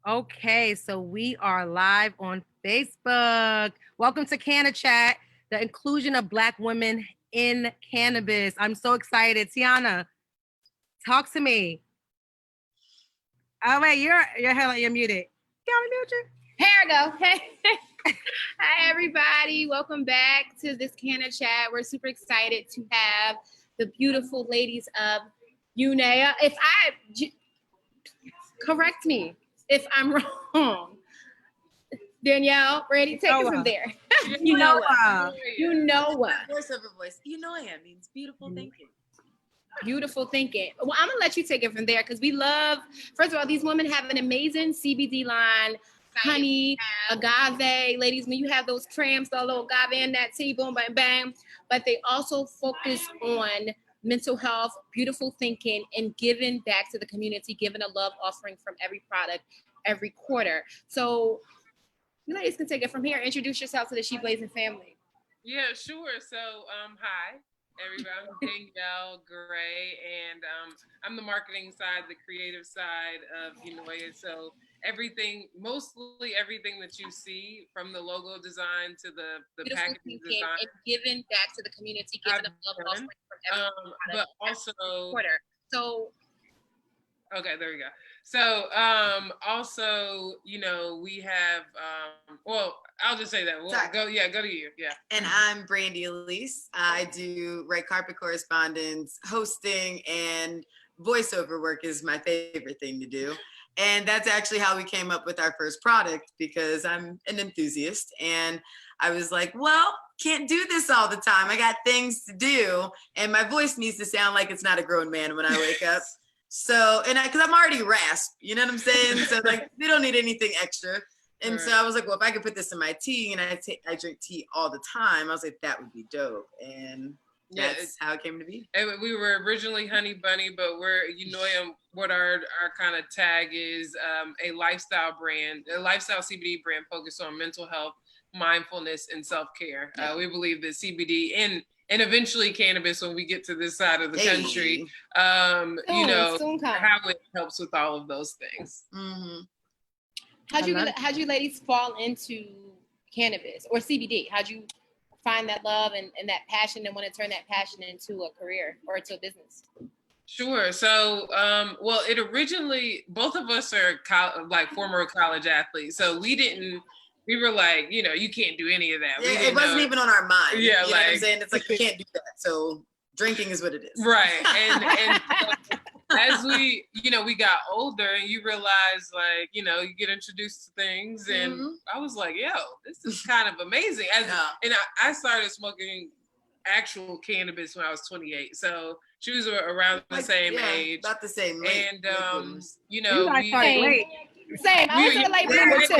Okay, so we are live on Facebook. Welcome to Canna Chat, the inclusion of Black women in cannabis. I'm so excited. Tiana, talk to me. Oh wait, you're muted. Tiana, mute you. Here we go. Hey. Hi, everybody. Welcome back to this Canna Chat. We're super excited to have the beautiful ladies of UNOIA. Correct me if I'm wrong. Danielle, Brandé, take it from there. You know what? You know what? Voice. UNOIA means beautiful thinking. Beautiful thinking. Well, I'm gonna let you take it from there because we love. First of all, these women have an amazing CBD line. Honey, agave, ladies, when you have those trams, the little agave in that tea, boom, bang, bang. But they also focus on mental health, beautiful thinking, and giving back to the community, giving a love offering from every product every quarter. So you ladies can take it from here. Introduce yourself to the She Blazing family. Yeah, sure. So, hi, everybody. I'm Danielle Gray, and I'm the marketing side, the creative side of UNOIA. So mostly everything that you see, from the logo design to the packaging design, and giving back to the community, giving a love offering from every but also quarter. So. Okay, there we go. So, also, we have, well, I'll just say that. Go to you. Yeah. And I'm Brandé, Elise. I do red carpet correspondence, hosting, and voiceover work is my favorite thing to do. And that's actually how we came up with our first product, because I'm an enthusiast. And I was like, well, can't do this all the time. I got things to do. And my voice needs to sound like it's not a grown man when I wake up. So, because I'm already rasped, you know what I'm saying? So like, we don't need anything extra. And so I was like, well, if I could put this in my tea, and I drink tea all the time, I was like, that would be dope. And that's how it came to be. We were originally Honey Bunny, but we're, what our kind of tag is, a lifestyle brand, a lifestyle CBD brand focused on mental health, mindfulness, and self-care. Yeah. We believe that CBD and eventually cannabis, when we get to this side of the country, how it helps with all of those things. Mm-hmm. How'd you ladies fall into cannabis or CBD? How'd you find that love and that passion and want to turn that passion into a career or into a business? Sure. So, it originally, both of us are former college athletes. So we were like, you can't do any of that. Yeah, it wasn't even on our mind. Yeah, you know what I'm saying? It's like, you can't do that. So drinking is what it is. Right. And as we got older, and you realize, like, you get introduced to things, and I was like, yo, this is kind of amazing. And I started smoking actual cannabis when I was 28. So she was around the same age. About the same age. And, Same. I was a late bloomer too.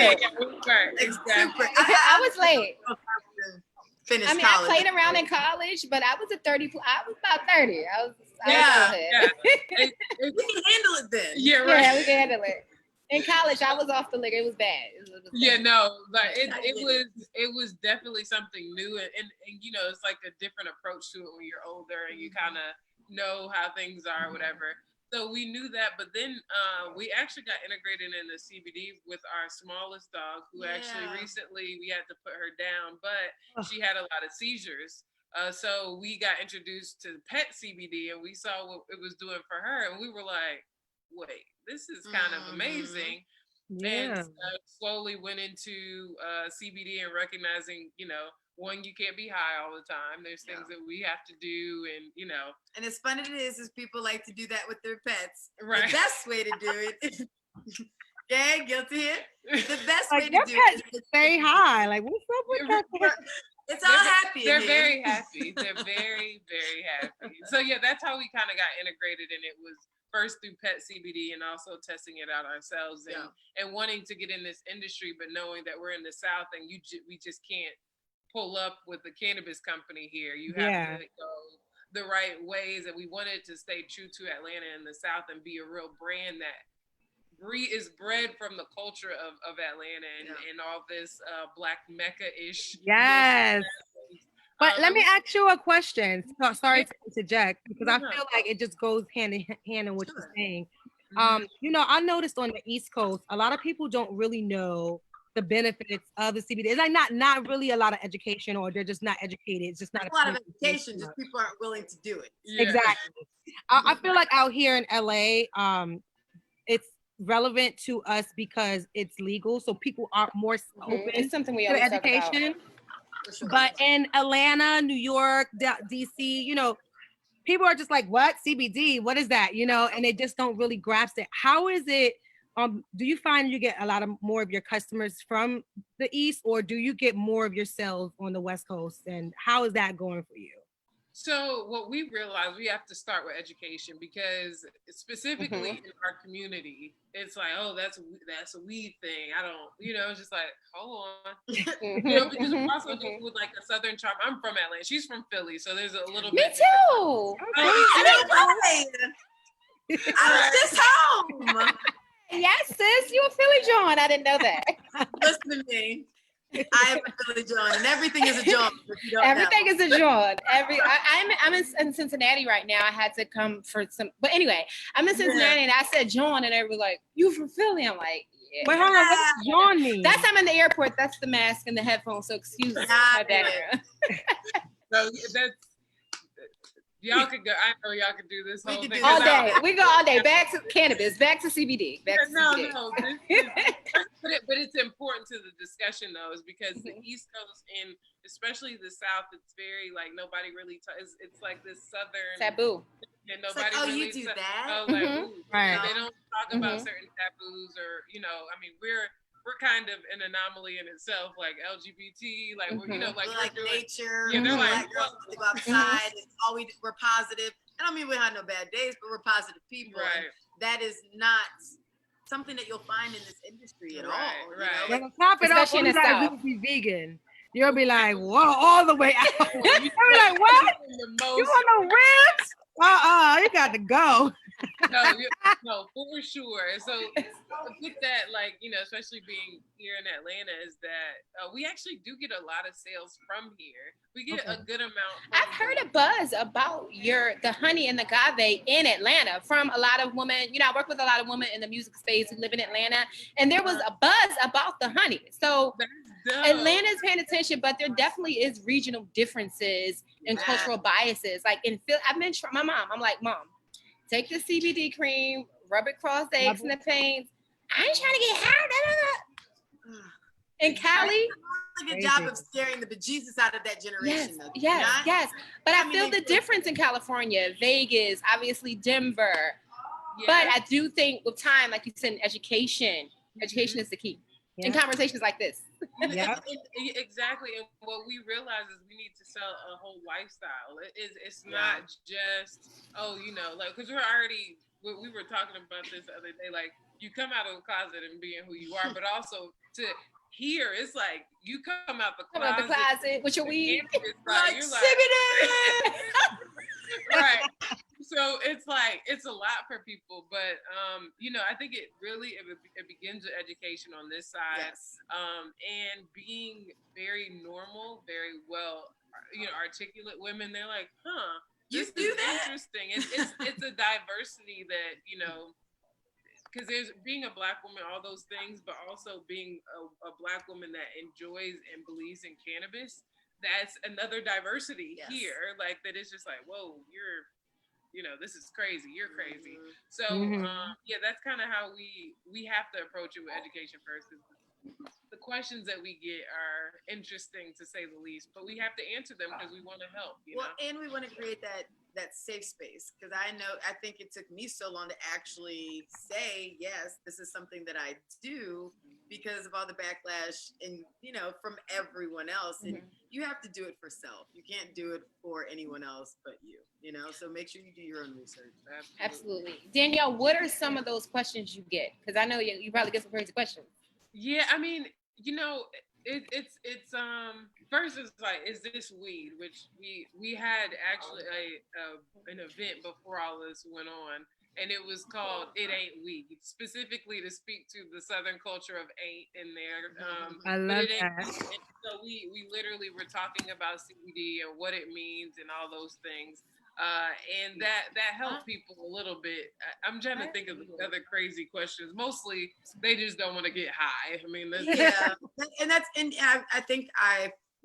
Right, exactly. I was late. Finished college. I played around in college, but I was about 30. I was we can handle it then. Yeah, right. Yeah, we can handle it. In college, I was off the liquor. It was bad. Yeah, no, but it was definitely something new, and it's like a different approach to it when you're older and you kind of know how things are, or whatever. So we knew that, but then we actually got integrated in the CBD with our smallest dog, who actually recently we had to put her down, but she had a lot of seizures. So we got introduced to Pet CBD, and we saw what it was doing for her, and we were like, wait, this is kind of amazing. Yeah. And slowly went into CBD and recognizing, one, you can't be high all the time. There's things that we have to do, and And as fun as it is people like to do that with their pets. Right. The best way to do it. Yeah, guilty here. The best way to do it is to stay high. Like, what's up with that? It's all happy. They're very happy. They're very, very happy. So yeah, that's how we kind of got integrated, and it was first through Pet CBD and also testing it out ourselves and wanting to get in this industry, but knowing that we're in the South and we just can't pull up with the cannabis company here. You have to go the right ways, and we wanted to stay true to Atlanta and the South and be a real brand that is bred from the culture of Atlanta and all this Black Mecca-ish. Yes. But let me ask you a question. Sorry to interject, because I feel like it just goes hand in hand in what you're saying. I noticed on the East Coast, a lot of people don't really know the benefits of the CBD. It's like not really a lot of education, or they're just not educated. It's just not a lot of education, just people aren't willing to do it. Yeah. Exactly. I feel like out here in LA, it's relevant to us because it's legal, so people are more open It's something we to always talk about. education. Sure. But in Atlanta, New York, DC, people are just like, what? CBD? What is that? And they just don't really grasp it. How is it? Do you find you get a lot of more of your customers from the East, or do you get more of your sales on the West Coast? And how is that going for you? So what we realized, we have to start with education, because specifically in our community, it's like, oh, that's a weed thing. I don't, it's just like, hold on. Because we also deal with like a Southern charm. I'm from Atlanta. She's from Philly. So there's a little Me bit. too. I was just home. Yes, sis, you a Philly John. I didn't know that. Listen to me. I am a Philly John, and everything is a John. Everything is a John. I'm in Cincinnati right now. I had to come for some, but anyway, I'm in Cincinnati, and I said John, and they were like, "You from Philly?" I'm like, "Yeah." Wait, hold on. What does John mean? That's I'm in the airport. That's the mask and the headphones. So excuse my background. So that's. Y'all could go. I know y'all could do this whole thing All day. We go all day. Back to cannabis. Back to CBD. Back to CBD. No. But it's important to the discussion though, is because the East Coast and especially the South, it's very like nobody really. It's like this Southern taboo. And nobody like, really you do that. Oh, like, ooh, right. They don't talk about certain taboos, or I mean, we're kind of an anomaly in itself, like LGBT, like we're like nature. Yeah, they're like girls to go outside. It's we're positive. I don't mean we have no bad days, but we're positive people. Right. And that is not something that you'll find in this industry at all. Right. Like, top it off, you gotta be vegan. You'll be like, whoa, all the way out. You'll be like, what? You want no ribs? You got to go. No, for sure. So with that, like, especially being here in Atlanta, is that we actually do get a lot of sales from here. We get a good amount. I've heard a buzz about the honey and the agave in Atlanta from a lot of women. I work with a lot of women in the music space who live in Atlanta, and there was a buzz about the honey. So Atlanta's paying attention, but there definitely is regional differences and cultural biases. Like in Philly, I've been my mom. I'm like, Mom, take the CBD cream, rub it across the aches and the pains. I ain't trying to get high. In Cali, a good job of scaring the bejesus out of that generation. Yes. But I feel the difference in California, Vegas, obviously Denver. Yeah. But I do think with time, like you said, education is the key. In conversations like this. Yeah, exactly. And what we realize is we need to sell a whole lifestyle. It's not just because we were talking about this the other day. Like, you come out of the closet and being who you are, but also to here, it's like you come out the closet with your weed. Like, you're like, right. So it's like, it's a lot for people, but I think it begins with education on this side, and being very normal, very well, articulate women. They're like, this is interesting. It's a diversity that because there's being a Black woman, all those things, but also being a Black woman that enjoys and believes in cannabis. That's another diversity here, like that is just like, whoa, you're. This is crazy. You're crazy. So, that's kind of how we have to approach it with education first. The questions that we get are interesting, to say the least, but we have to answer them because we want to help. And we want to create that safe space, because I think it took me so long to actually say, yes, this is something that I do, because of all the backlash and from everyone else, and you have to do it for self. You can't do it for anyone else but you. So make sure you do your own research. Absolutely. Danielle, what are some of those questions you get? Because I know you probably get some crazy questions. Yeah, I mean, it's first it's like, is this weed? Which we had actually an event before all this went on, and it was called "It Ain't Weed," specifically to speak to the Southern culture of "ain't" in there. I love that. So we literally were talking about CBD and what it means and all those things. And that helped people a little bit. I'm trying to think of the other crazy questions. Mostly, they just don't want to get high. I mean, I think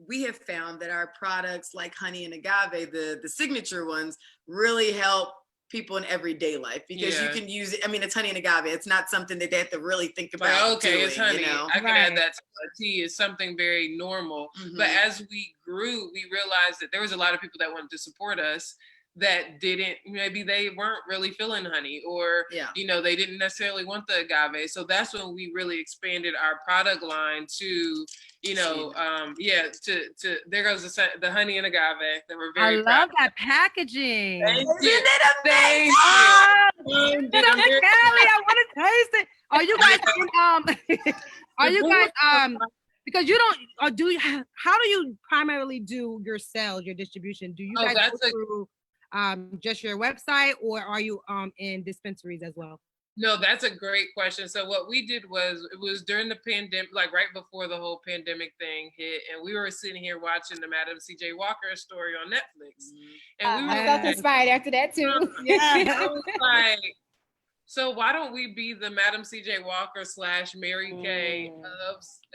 we have found that our products like honey and agave, the signature ones, really help people in everyday life because you can use it. I mean, it's honey and agave. It's not something that they have to really think about. Like, okay, doing, it's honey. You know? I can add that to my tea. It's something very normal. Mm-hmm. But as we grew, we realized that there was a lot of people that wanted to support us that didn't, maybe they weren't really feeling honey, or they didn't necessarily want the agave. So that's when we really expanded our product line to to there goes the honey and agave that we're very proud. I love that packaging. Thank you. Isn't it amazing? Kelly, I want to taste it. Are you guys because you don't, how do you primarily do your sales, your distribution? Do you guys go through just your website, or are you in dispensaries as well? No, that's a great question. So what we did was, it was during the pandemic, like right before the whole pandemic thing hit, and we were sitting here watching the Madam C.J. Walker story on Netflix. And we I felt inspired after that too. I was like, so why don't we be the Madam C.J. Walker / Mary Kay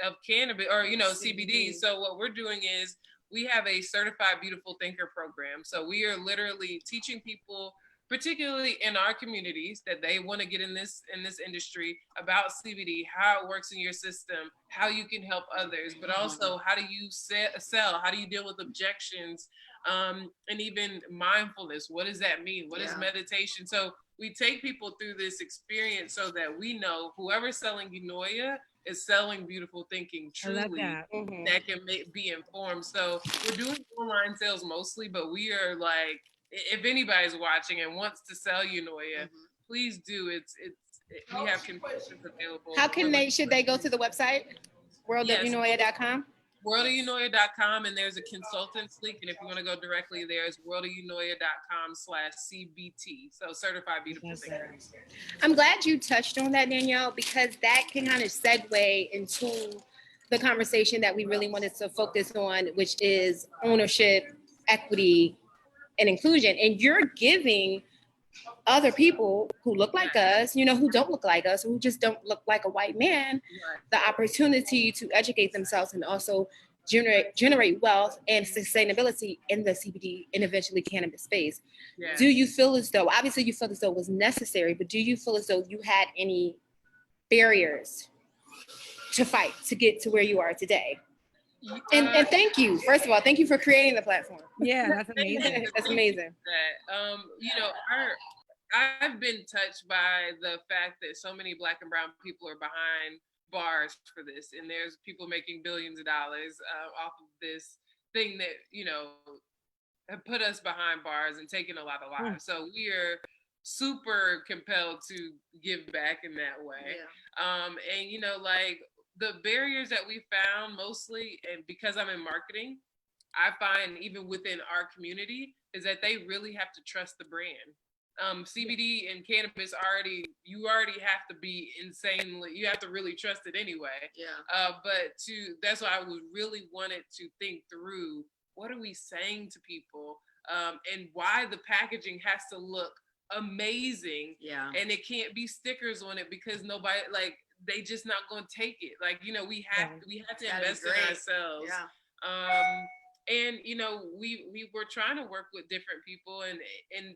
of cannabis, or CBD. So what we're doing is, we have a certified beautiful thinker program. So we are literally teaching people, particularly in our communities, that they want to get in this industry, about CBD, how it works in your system, how you can help others, but also how do you sell, how do you deal with objections, and even mindfulness. What does that mean? What is meditation? So we take people through this experience so that we know whoever's selling UNOIA is selling beautiful thinking truly, that can be informed. So we're doing online sales mostly, but we are like, if anybody's watching and wants to sell UNOIA, please do. We have concessions available. How can should they go to the website? worldofUNOIA.com? worldofUNOIA.com, and there's a consultants link, and if you want to go directly there, it's worldofUNOIA.com/CBT. So certified beautiful thinker. I'm glad you touched on that, Danielle, because that can kind of segue into the conversation that we really wanted to focus on, which is ownership, equity, and inclusion. And you're giving other people who look like us, who don't look like us, who just don't look like a white man, the opportunity to educate themselves and also generate wealth and sustainability in the CBD and eventually cannabis space. Yeah. Do you feel as though, obviously you feel as though it was necessary, but do you feel as though you had any barriers to fight to get to where you are today? And thank you. First of all, thank you for creating the platform. Yeah, that's amazing. That's amazing. I've been touched by the fact that so many Black and brown people are behind bars for this, and there's people making billions of dollars off of this thing that have put us behind bars and taken a lot of lives. So we are super compelled to give back in that way. And the barriers that we found mostly, and because I'm in marketing, I find even within our community, is that they really have to trust the brand. CBD and cannabis you already have to be insanely, you have to really trust it anyway. That's why I was really wanted to think through, what are we saying to people? And why the packaging has to look amazing. Yeah. And it can't be stickers on it, because nobody, they just not going to take it. We have to invest in ourselves. Yeah. And we were trying to work with different people, and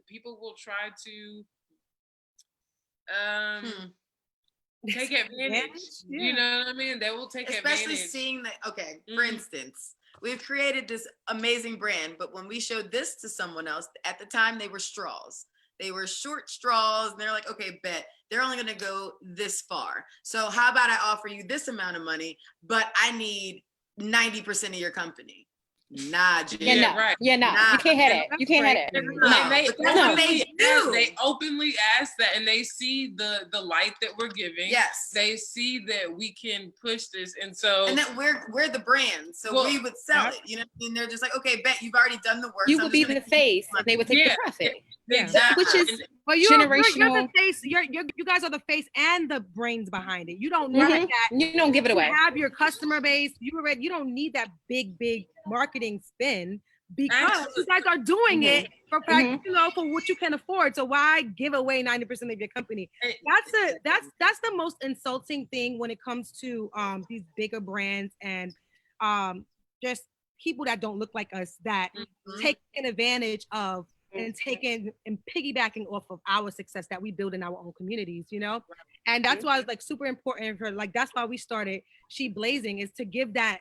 people will try to take advantage. Yeah. You know what I mean? They will take advantage. Especially seeing that, for instance, we've created this amazing brand, but when we showed this to someone else, at the time they were straws. They were short straws, and they're like, okay, bet they're only going to go this far. So how about I offer you this amount of money, but I need 90% of your company. Nah, Jim. You can't have it. You can't have it. They openly ask that, and they see the light that we're giving. Yes. They see that we can push this, and that we're the brand, so we would sell it. You know what I mean? They're just like, okay, bet you've already done the work. You would be the face, and they would take the profit. Exactly. Which is generational. You're the face. You guys are the face and the brains behind it. You don't need that. You don't give it away. You have your customer base. You don't need that big marketing spin, because you guys are doing it for for what you can afford. So why give away 90% of your company? That's the most insulting thing when it comes to these bigger brands and just people that don't look like us that taking advantage of and taking and piggybacking off of our success that we build in our own communities, you know? And that's why it's like super important for like, that's why we started She Blazing, is to give that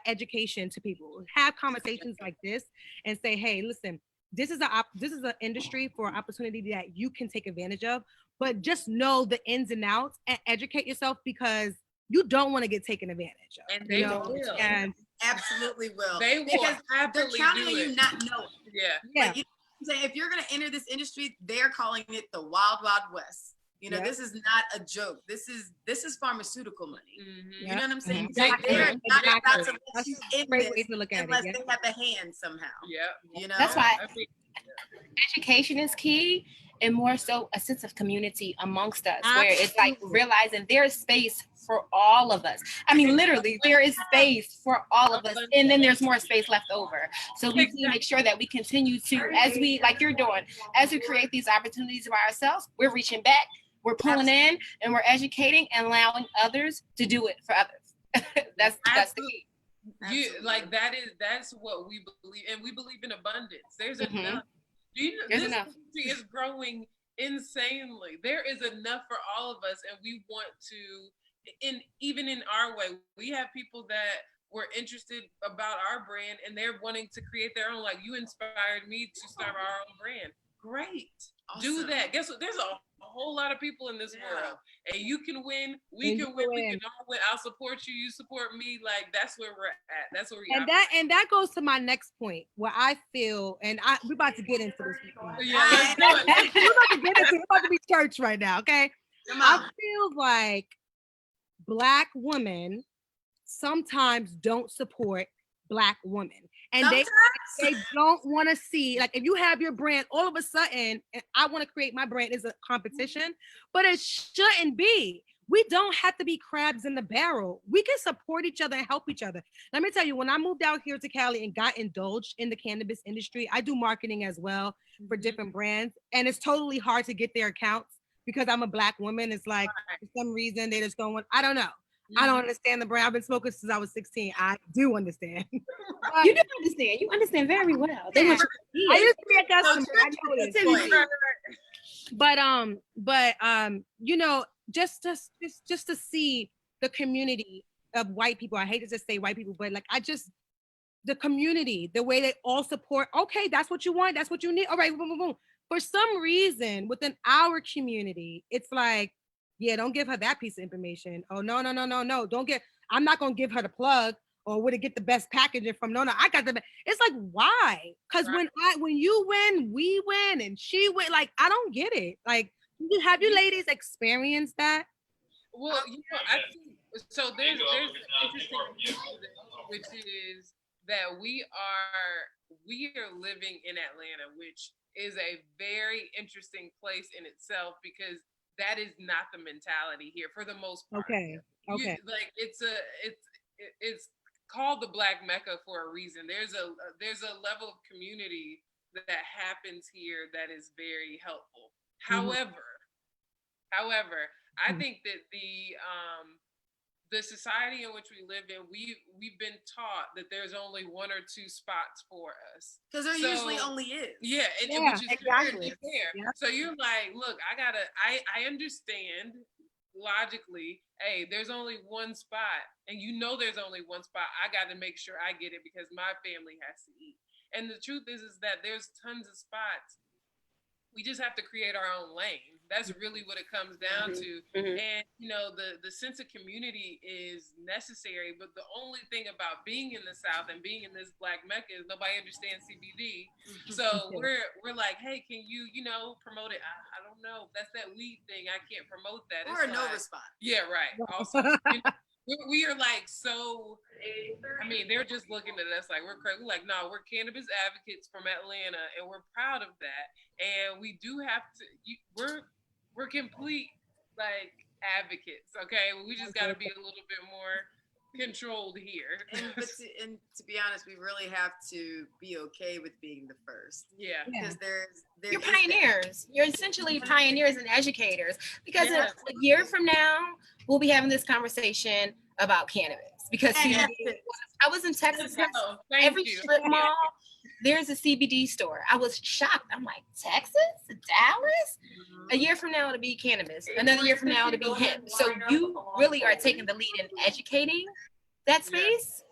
education to people, have conversations like this and say, hey, listen, this is an industry for opportunity that you can take advantage of, but just know the ins and outs and educate yourself because you don't want to get taken advantage of. And they will. And absolutely will. They will. Because they're counting on you not knowing. Yeah. Like, you know, if you're going to enter this industry, they're calling it the Wild Wild West. You know, this is not a joke. This is pharmaceutical money. You know what I'm saying? They're not about to let you in this unless they have a hand somehow. Yeah. You know? That's why education is key, and more so a sense of community amongst us, where it's like realizing there's space for all of us. I mean, literally, there is space for all of us, and then there's more space left over. So we need to make sure that we continue to, as we, like you're doing, as we create these opportunities for ourselves, we're reaching back, we're pulling in, and we're educating and allowing others to do it for others. That's the key. That's what we believe, and we believe in abundance. There's enough. This industry is growing insanely. There is enough for all of us, and we want to, even in our way, we have people that were interested about our brand, and they're wanting to create their own. Like, you inspired me to start our own brand. Great, awesome. Do that. Guess what? There's a whole lot of people in this world, and you can win. We can win. We can all win. I'll support you. You support me. Like, that's where we're at. That's where we are. And that goes to my next point, where I feel, and we're about to get into this. Yeah, let's do it. We're about to be church right now. Okay, I feel like Black women sometimes don't support Black women. And they don't want to see, like, if you have your brand, all of a sudden, and I want to create my brand is a competition, but it shouldn't be. We don't have to be crabs in the barrel. We can support each other and help each other. Let me tell you, when I moved out here to Cali and got indulged in the cannabis industry, I do marketing as well for different brands. And it's totally hard to get their accounts because I'm a Black woman. It's like, for some reason, they just don't I don't know. I don't understand the brand. I've been smoking since I was 16. I do understand. You do understand. You understand very well. I used to be a customer. I know this. But you know, just to see the community of white people. I hate to just say white people, but like the community, the way they all support. Okay, that's what you want. That's what you need. All right, boom, boom, boom. For some reason, within our community, it's like, yeah, don't give her that piece of information. Oh, no. I'm not going to give her the plug or would it get the best packaging from, no, I got the best. It's like, why? Because when you win, we win and she win. Like, I don't get it. Like, have you ladies experienced that? Well, I think, so there's interesting piece of this, which is that we are living in Atlanta, which is a very interesting place in itself because that is not the mentality here for the most part. Okay. Like it's called the Black Mecca for a reason. There's a level of community that happens here that is very helpful. However, I think that the society in which we live in, we've been taught that there's only one or two spots for us. Because there usually only is. Yeah, which is exactly fair. Yeah. So you're like, look, I understand logically, hey, there's only one spot, and there's only one spot. I got to make sure I get it because my family has to eat. And the truth is that there's tons of spots. We just have to create our own lane. That's really what it comes down to. And, the sense of community is necessary. But the only thing about being in the South and being in this Black Mecca is nobody understands CBD. So we're like, hey, can you, promote it? I don't know. That's that weed thing. I can't promote that. Or no response. Yeah, right. Also, we are like, so, they're just looking at us like we're crazy. We're like, no, we're cannabis advocates from Atlanta, and we're proud of that. And we do have to, we're complete, like, advocates, okay? We just got to be a little bit more controlled here. And to be honest, we really have to be okay with being the first. Yeah. Because you're pioneers. You're essentially pioneers and educators. Because a year from now, we'll be having this conversation about cannabis. Because CBD, I was in Texas. Every strip mall, there's a CBD store. I was shocked. I'm like, Texas? Dallas? A year from now, it'll be cannabis. Another year from now, it'll be hemp. So you really are taking the lead in educating that space.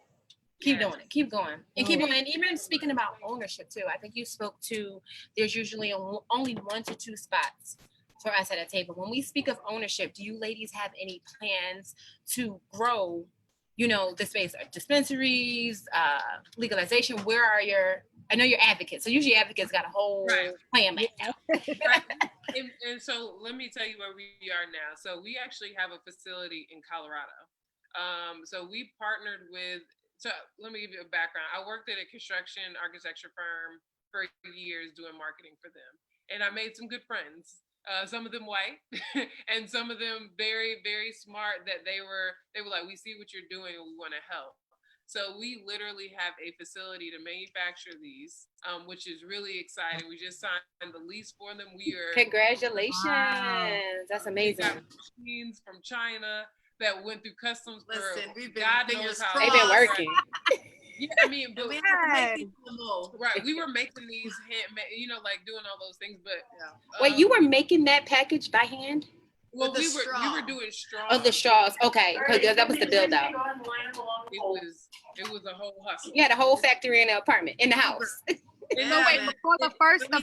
Keep doing it. Keep going. And keep going. And even speaking about ownership, too. I think you spoke to, there's usually only 1 to 2 spots for us at a table. When we speak of ownership, do you ladies have any plans to grow, the space? Dispensaries, legalization? Where are I know you're advocates. So usually advocates got a whole plan mapped out. And so let me tell you where we are now. So we actually have a facility in Colorado. So we partnered with, so let me give you a background. I worked at a construction architecture firm for years doing marketing for them. And I made some good friends. Some of them white and some of them very, very smart, that they were like, we see what you're doing and we want to help. So we literally have a facility to manufacture these, which is really exciting. We just signed the lease for them. Congratulations. Wow. That's amazing. We got machines from China that went through customs. We've been God knows how. They've been working. Yeah, I mean, but we were making these like doing all those things. But wait, you were making that package by hand? Well, we were doing straws. Oh, the straws. Okay, because that was the build out. It was a whole hustle. You had a whole factory in the apartment, in the house. So wait, before the first when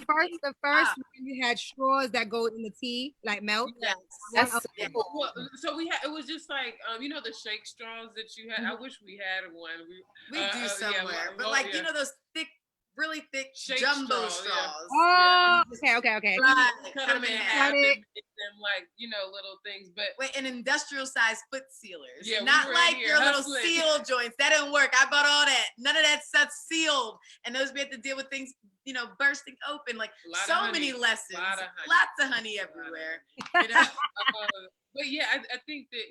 you had straws that go in the tea, like milk. Yes. That's cool. So we had, it was just like the shake straws that you had. I wish we had one. We do somewhere, but those thick, really thick shake jumbo straws. Oh, okay. Right. Cut them in half and make them like little things, but an industrial size foot sealers. Yeah, not like your little seal joints. That didn't work. I bought all that. None of that stuff's sealed, and those we had to deal with things, bursting open. Like so many lessons. Lots of honey everywhere. But yeah, I think that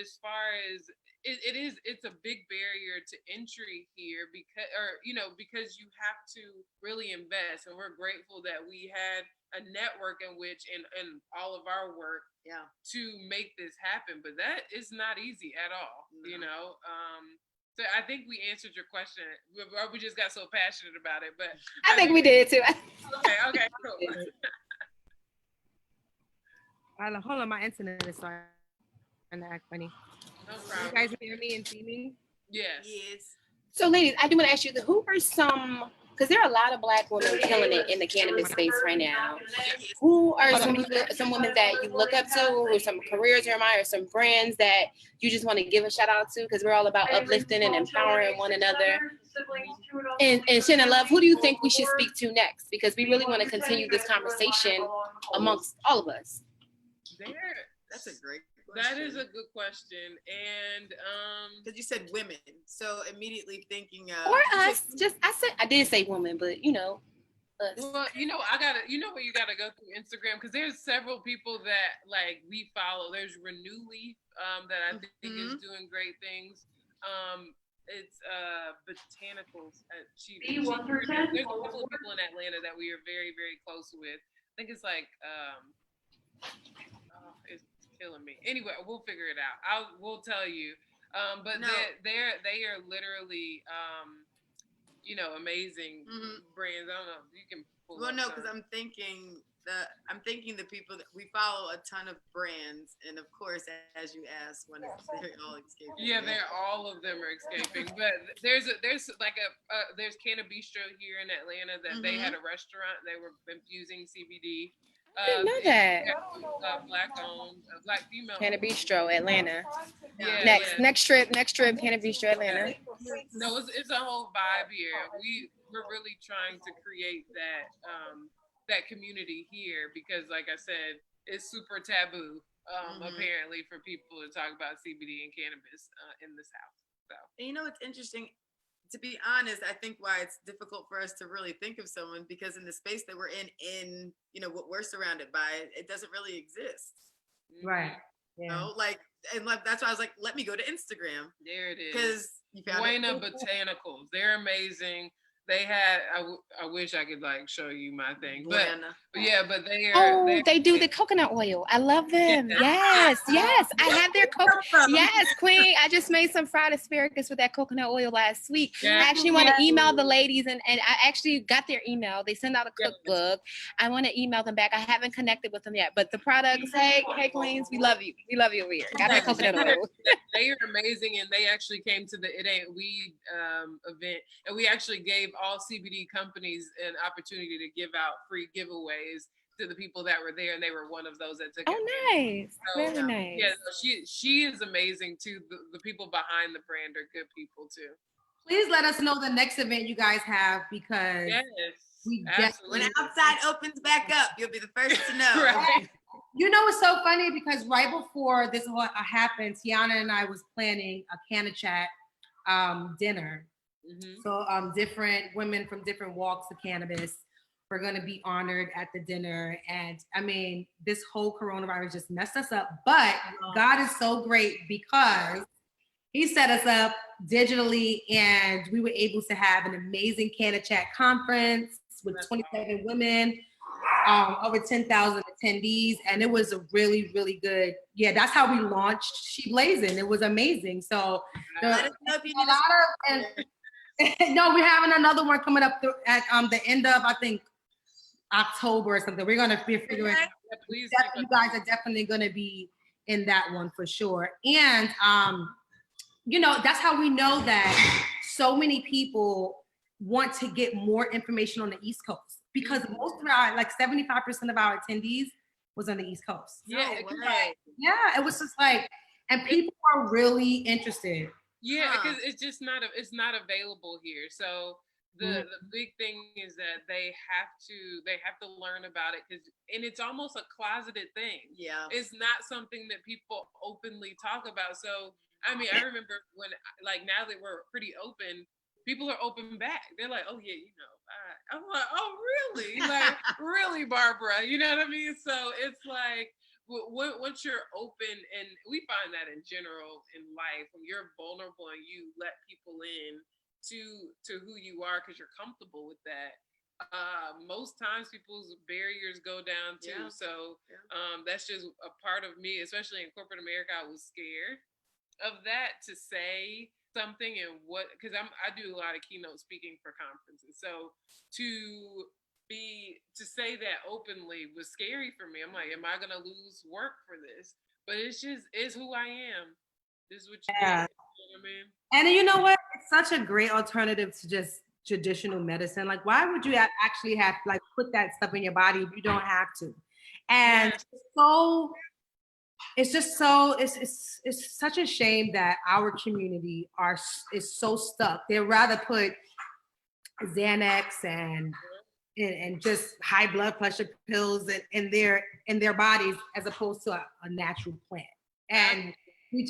as far as it's a big barrier to entry here because you have to really invest, and we're grateful that we had a network in which in all of our work to make this happen, but that is not easy at all. So I think we answered your question, or we just got so passionate about it, but I think we did too. Okay, cool. Hold on, my internet is starting to act funny. No problem. You guys hear me and see me? Yes. So, ladies, I do want to ask you, who are some, because there are a lot of Black women killing it in the cannabis space right now. Who are some women that you look up to, or some careers you admire, or some brands that you just want to give a shout out to? Because we're all about uplifting and empowering one another. And Shannon Love, who do you think we should speak to next? Because we really want to continue this conversation amongst all of us. That's a great question. That is a good question. And because you said women, so immediately thinking of or us. I did say women, but us. Well, I gotta where you gotta go through Instagram, because there's several people that like we follow. There's Renewly that I think is doing great things. It's botanicals at Cheap. There's a couple of people in Atlanta that we are very, very close with. I think it's like it's killing me. Anyway, we'll figure it out. We'll tell you. But they are literally amazing brands. I don't know. You can pull up because I'm thinking the people that we follow a ton of brands, and of course, as you asked, they're all escaping. Yeah, all of them are escaping. But there's Cannabis here in Atlanta that they had a restaurant. They were infusing CBD. I didn't know that. Black-owned, Black female. Cannabis Atlanta. Yeah, next trip, Cannabis Atlanta. No, it's a whole vibe here. We're really trying to create that community here, because, like I said, it's super taboo apparently for people to talk about CBD and cannabis in the South. So, and it's interesting. To be honest, I think why it's difficult for us to really think of someone, because in the space that we're in what we're surrounded by, it doesn't really exist. Right. Yeah. Like and that's why I was like, let me go to Instagram. There it is. Because you found UNOIA it. Botanicals. They're amazing. They had, I wish I could like show you my thing, but yeah, but they do the coconut oil. I love them. Yes, I have their yes, Queen. I just made some fried asparagus with that coconut oil last week. I actually want to email the ladies, and I actually got their email. They send out a cookbook. I want to email them back. I haven't connected with them yet, but the products, hey Queens, we love you over here. Got that coconut oil. They are amazing, and they actually came to the It Ain't Weed event, and we actually gave all CBD companies an opportunity to give out free giveaways to the people that were there, and they were one of those that took it. Nice. So, very nice. Yeah, she is amazing too. The people behind the brand are good people too. Please let us know the next event you guys have, because when outside opens back up, you'll be the first to know. Right. You know, it's so funny because right before this happened, Tiana and I was planning a Canna Chat dinner. Mm-hmm. So different women from different walks of cannabis were going to be honored at the dinner. And I mean, this whole coronavirus just messed us up. But God is so great because he set us up digitally, and we were able to have an amazing Canna Chat conference with 27 women, over 10,000 attendees. And it was a really, really good, that's how we launched She Blazing. It was amazing. So let us know if you need no, we're having another one coming up at the end of, I think, October or something. We're going to be figuring out. You guys are definitely going to be in that one for sure. And, that's how we know that so many people want to get more information on the East Coast, because most of our, like 75% of our attendees was on the East Coast. Yeah, it was just like, and people are really interested. Yeah, because it's just not available here. So the big thing is that they have to learn about it, and it's almost a closeted thing. Yeah, it's not something that people openly talk about. So I mean, I remember when, like, now that we're pretty open, people are open back. They're like, oh yeah, I'm like, oh really? Like, really, Barbara? You know what I mean? So it's like, once you're open, and we find that in general in life, when you're vulnerable and you let people in to who you are because you're comfortable with that, most times people's barriers go down too. So that's just a part of me, especially in corporate America. I was scared of that, to say something, and because I do a lot of keynote speaking for conferences, so to say that openly was scary for me. I'm like, am I gonna lose work for this? But it's who I am. This is what you do. You know what I mean? And you know what? It's such a great alternative to just traditional medicine. Like, why would you actually have to like put that stuff in your body if you don't have to? And it's such a shame that our community is so stuck. They'd rather put Xanax and just high blood pressure pills in their bodies, as opposed to a natural plant. And we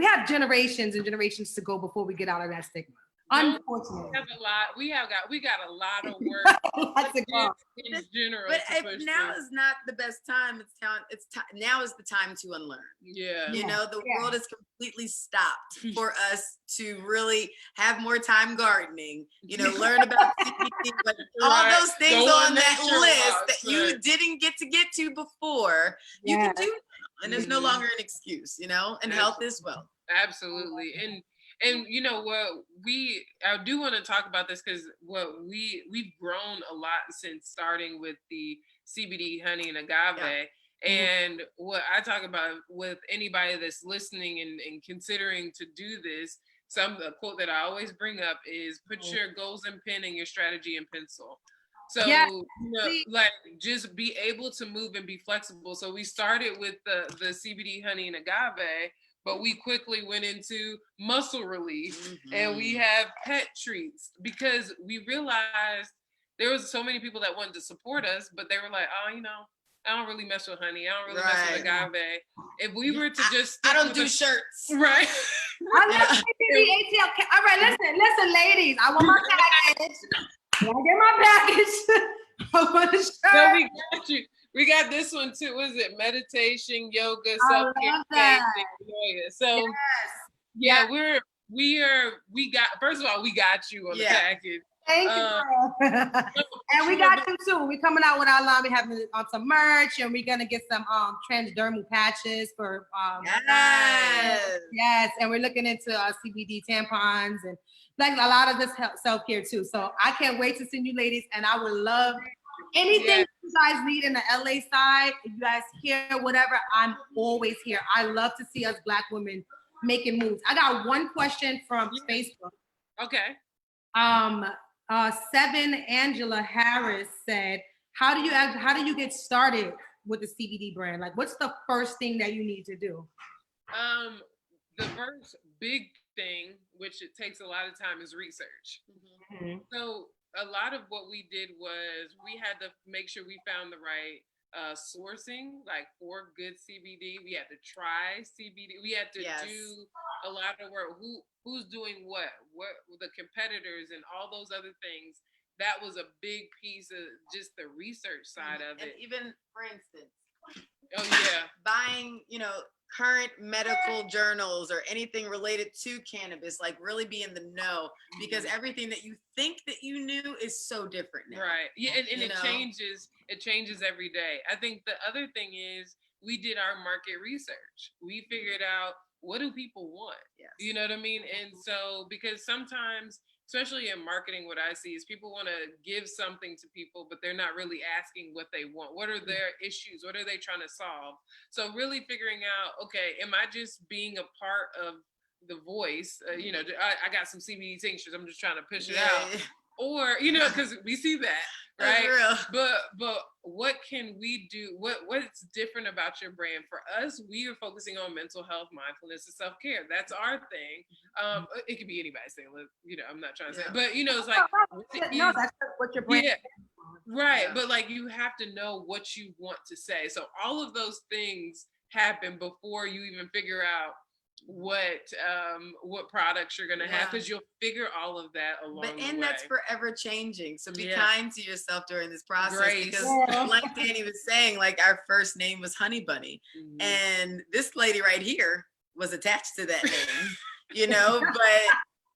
have generations and generations to go before we get out of that stigma. Unfortunately, we got a lot of work in general. But now is not the best time. Now is the time to unlearn. Yeah, the world is completely stopped for us to really have more time gardening. Learn about CBD, all those things on that list that you didn't get to before. You can do now, and there's no longer an excuse. And health is wealth. Absolutely, and you know what, I do want to talk about this, because we've grown a lot since starting with the CBD honey and agave. And what I talk about with anybody that's listening and considering to do this, a quote that I always bring up is, put your goals in pen and your strategy in pencil. So, like, just be able to move and be flexible. So we started with the CBD honey and agave, but we quickly went into muscle relief, and we have pet treats, because we realized there was so many people that wanted to support us, but they were like, oh, I don't really mess with honey. I don't really mess with agave. If we were to just I don't do shirts. Right. I love CBD ATL. All right, listen, ladies. I want my package. When I get my package, I want a shirt. So we got you. We got this one too. Was it meditation, yoga, I self-care, love faith, that. and UNOIA? So Yes. yeah, Yes. we got, first of all, we got you on the Yeah. package. Thank you, girl. And we got you too. We're coming out with our line. We have some merch, and we're gonna get some transdermal patches for Yes. yes, and we're looking into CBD tampons and like a lot of this self-care too. So I can't wait to see you ladies, and I would love anything you guys need in the LA side. If you guys hear whatever, I'm always here. I love to see us Black women making moves. I got one question from Facebook. Okay. 7 Angela Harris said, how do you get started with the CBD brand? Like, what's the first thing that you need to do? The first big thing, which it takes a lot of time, is research. Mm-hmm. So a lot of what we did was we had to make sure we found the right sourcing, like for good CBD. We had to try CBD. We had to do a lot of work. Who's doing what the competitors and all those other things. That was a big piece of just the research side of it. And even, for instance, buying, current medical journals or anything related to cannabis, like really be in the know, because everything that you think that you knew is so different now. Right. Yeah, and it changes every day. I think the other thing is we did our market research. We figured out, what do people want? Yes. You know what I mean? And so, because sometimes, especially in marketing, what I see is people want to give something to people, but they're not really asking what they want. What are their issues? What are they trying to solve? So really figuring out, okay, am I just being a part of the voice? I got some CBD tinctures. I'm just trying to push it out. Or, because we see that, right? But what can we do? What's different about your brand? For us, we are focusing on mental health, mindfulness, and self-care. That's our thing. It could be anybody's thing. I'm not trying to say, but it's like, no, that's what your brand. Yeah. Right. Yeah. But like, you have to know what you want to say. So all of those things happen before you even figure out what products you're gonna have, because you'll figure all of that along the way. That's forever changing. So be kind to yourself during this process, because like Danny was saying, like our first name was Honey Bunny, and this lady right here was attached to that name, but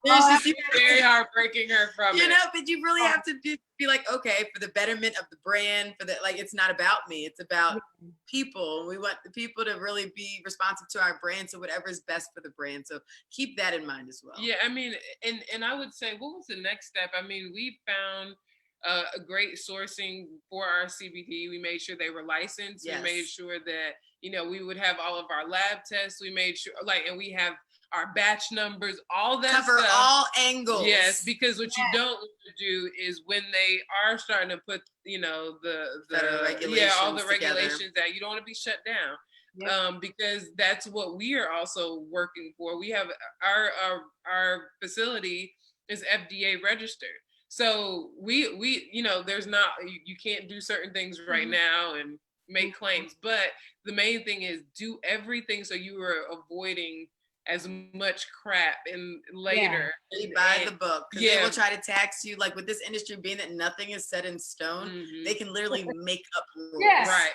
there's just very heartbreaking her from it. But you really have to be like, okay, for the betterment of the brand, it's not about me, it's about people. We want the people to really be responsive to our brand, so whatever is best for the brand. So keep that in mind as well. Yeah, I mean, and I would say, what was the next step? I mean, we found a great sourcing for our CBD. We made sure they were licensed. We made sure that, we would have all of our lab tests. We made sure, and we have our batch numbers, all that cover stuff. All angles. Yes, because what you don't want to do is when they are starting to put, all the regulations that you don't want to be shut down. Because that's what we are also working for. We have our facility is FDA registered. So we there's not, you can't do certain things right now and make claims, but the main thing is do everything so you are avoiding as much crap and later. You buy the book, because they will try to tax you. Like with this industry being that nothing is set in stone, they can literally make up rules. Yes. Right.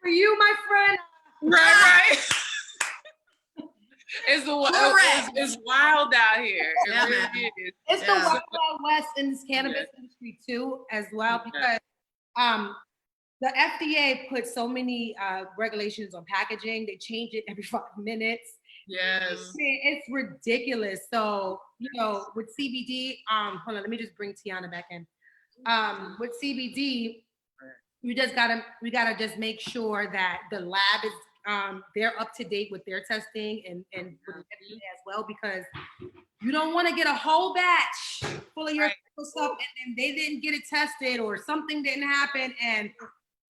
For you, my friend. Right. It's wild out here. It really is. It's the wild west in this cannabis industry too, as well, because the FDA put so many regulations on packaging. They change it every 5 minutes. Yes. It's ridiculous. So, with CBD, hold on, let me just bring Tiana back in. With CBD, we gotta just make sure that the lab is they're up to date with their testing and with the FDA as well, because you don't want to get a whole batch full of your stuff and they didn't get it tested or something didn't happen and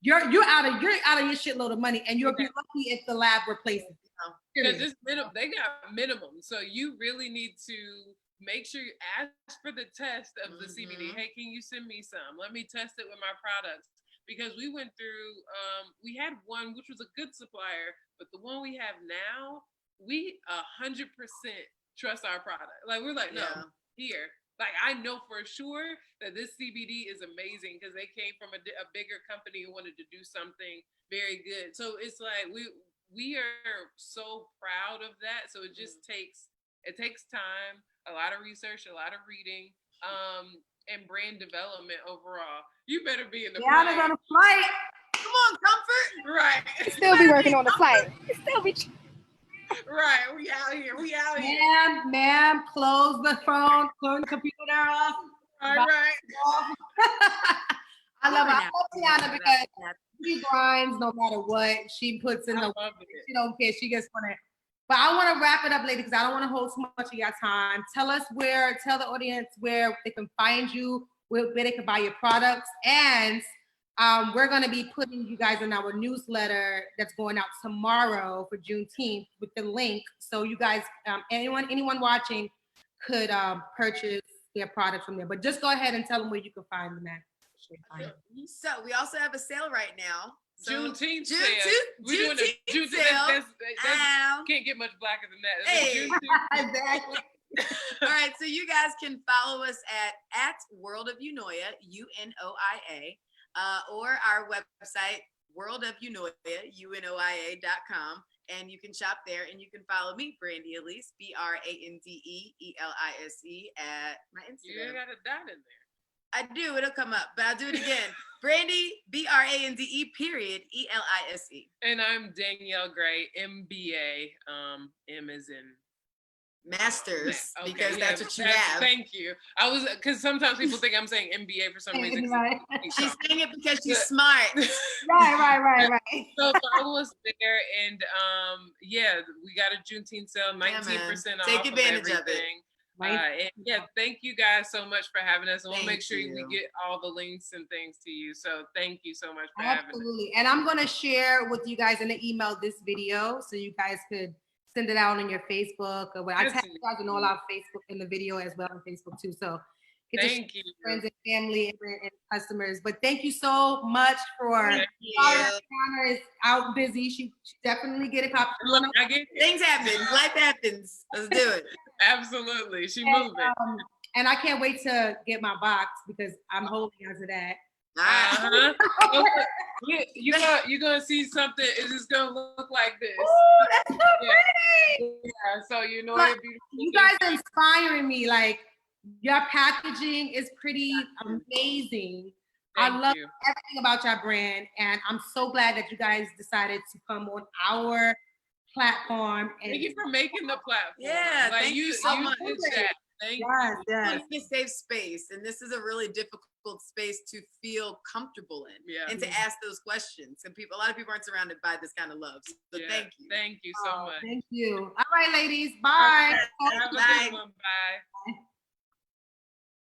you're out of your shitload of money, and you'll be lucky if the lab replaces it. Because they got minimum, so you really need to make sure you ask for the test of the CBD. Hey, can you send me some? Let me test it with my products. Because we went through, we had one which was a good supplier, but the one we have now, we 100% trust our product. Like we're like, no, here. Like, I know for sure that this CBD is amazing because they came from a bigger company who wanted to do something very good. So it's like we are so proud of that. So it just takes time, a lot of research, a lot of reading, and brand development overall. You better be in the Tiana's on a flight. Come on, Comfort. right. Still be working on the flight. Still be. Right, we out here. Ma'am, close the phone, close the computer off. All right. I love it. I love Tiana because she grinds no matter what. She puts in the work. She don't care. She just want to. But I want to wrap it up, ladies, because I don't want to hold too much of your time. Tell the audience where they can find you, where they can buy your products, and we're going to be putting you guys in our newsletter that's going out tomorrow for Juneteenth with the link. So you guys, anyone watching could purchase their products from there. But just go ahead and tell them where you can find them at. So we also have a sale right now. So Juneteenth sale. We're doing a Juneteenth sale. That's can't get much blacker than that. Hey. Exactly. All right, so you guys can follow us at World of UNOIA, UNOIA, or our website, worldofUNOIA.com, and you can shop there, and you can follow me, Brandé Elise, BRANDEELISE, at my Instagram. You got a dot in there. I do, it'll come up, but I'll do it again. Brandé, BRANDE, period, ELISE. And I'm Danielle Gray, MBA. M is in Masters, okay, because that's what you have. Thank you. I was, because sometimes people think I'm saying MBA for some reason. Right. She's saying it because she's smart. Right. So follow us there, and yeah, we got a Juneteenth sale, 19% off. Take advantage of everything. And yeah, thank you guys so much for having us, and we'll make sure we get all the links and things to you. So thank you so much for having us. Absolutely. And I'm going to share with you guys in the email this video so you guys could send it out on your Facebook or what. I tag you guys on all our Facebook in the video as well on Facebook too. So thank you, friends and family and customers. But thank you so much for Tiana is out busy. She definitely get it popped. Things happen. Life happens. Let's do it. Absolutely. She moving. And I can't wait to get my box because I'm holding on to that. You're gonna see something. It's just gonna look like this. Oh, that's so pretty. Yeah, so you know, you guys are inspiring me. Like your packaging is pretty amazing. I love everything about your brand, and I'm so glad that you guys decided to come on our platform. And thank you for making the platform. Yeah, like thank you so much. Thank you. It's a safe space, and this is a really difficult space to feel comfortable in, and to ask those questions. And a lot of people aren't surrounded by this kind of love. So thank you. Thank you so much. Thank you. All right, ladies. Bye. Have a good one. Bye.